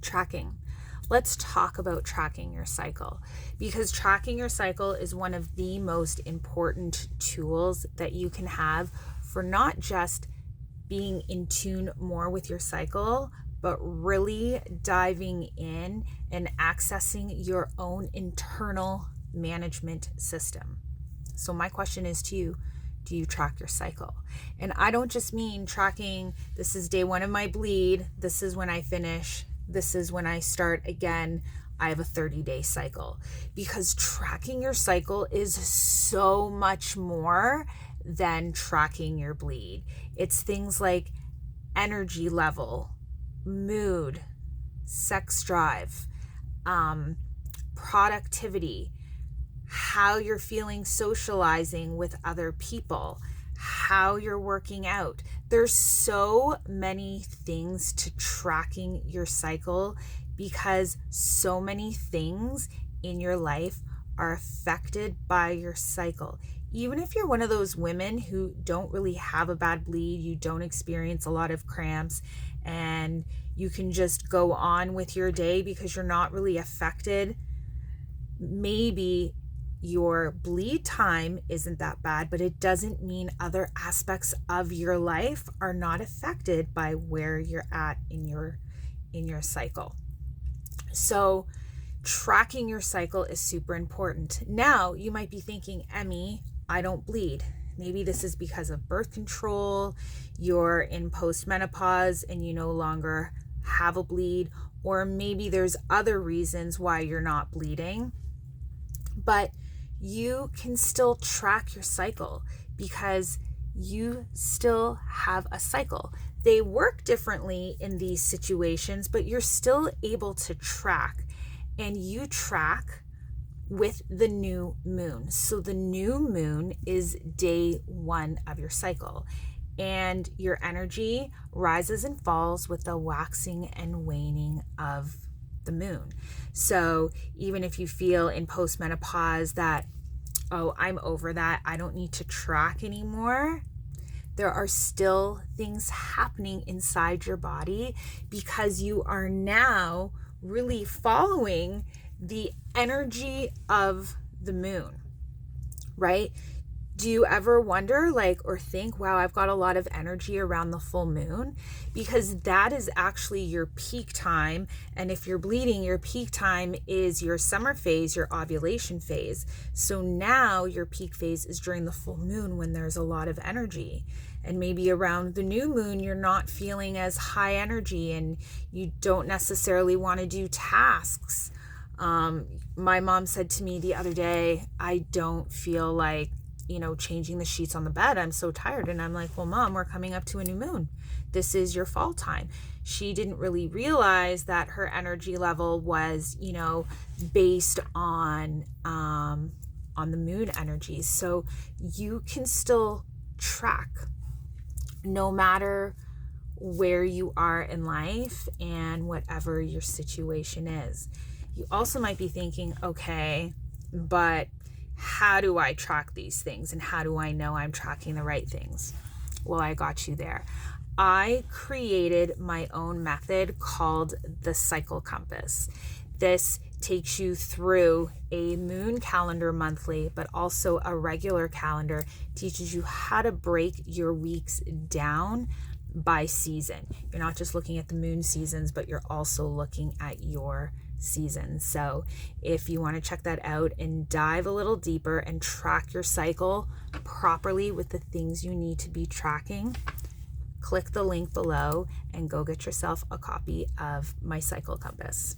Tracking. Let's talk about tracking your cycle, because tracking your cycle is one of the most important tools that you can have for not just being in tune more with your cycle, but really diving in and accessing your own internal management system. So my question is to you, do you track your cycle? And I don't just mean tracking, this is day 1 of my bleed, this is when I finish, this is when I start again, I have a 30-day cycle. Because tracking your cycle is so much more than tracking your bleed. It's things like energy level, mood, sex drive, productivity, how you're feeling socializing with other people, how you're working out. There's so many things to tracking your cycle, because so many things in your life are affected by your cycle. Even if you're one of those women who don't really have a bad bleed, you don't experience a lot of cramps, and you can just go on with your day because you're not really affected, maybe your bleed time isn't that bad, but it doesn't mean other aspects of your life are not affected by where you're at in your cycle. So tracking your cycle is super important. Now you might be thinking, Emmy, I don't bleed. Maybe this is because of birth control, you're in postmenopause and you no longer have a bleed, or maybe there's other reasons why you're not bleeding. But you can still track your cycle because you still have a cycle. They work differently in these situations, but you're still able to track, and you track with the new moon. So the new moon is day 1 of your cycle, and your energy rises and falls with the waxing and waning of the moon. So even if you feel in postmenopause that, oh, I'm over that, I don't need to track anymore, there are still things happening inside your body because you are now really following the energy of the moon, right? Do you ever wonder or think, wow, I've got a lot of energy around the full moon? Because that is actually your peak time. And if you're bleeding, your peak time is your summer phase, your ovulation phase. So now your peak phase is during the full moon when there's a lot of energy. And maybe around the new moon, you're not feeling as high energy and you don't necessarily want to do tasks. My mom said to me the other day, I don't feel like changing the sheets on the bed. I'm so tired. And I'm like, well, Mom, we're coming up to a new moon. This is your fall time. She didn't really realize that her energy level was, based on the moon energies. So you can still track no matter where you are in life and whatever your situation is. You also might be thinking, okay, but how do I track these things and how do I know I'm tracking the right things? Well, I got you there. I created my own method called the Cycle Compass. This takes you through a moon calendar monthly, but also a regular calendar, teaches you how to break your weeks down by season. You're not just looking at the moon seasons, but you're also looking at your season. So if you want to check that out and dive a little deeper and track your cycle properly with the things you need to be tracking, click the link below and go get yourself a copy of my Cycle Compass.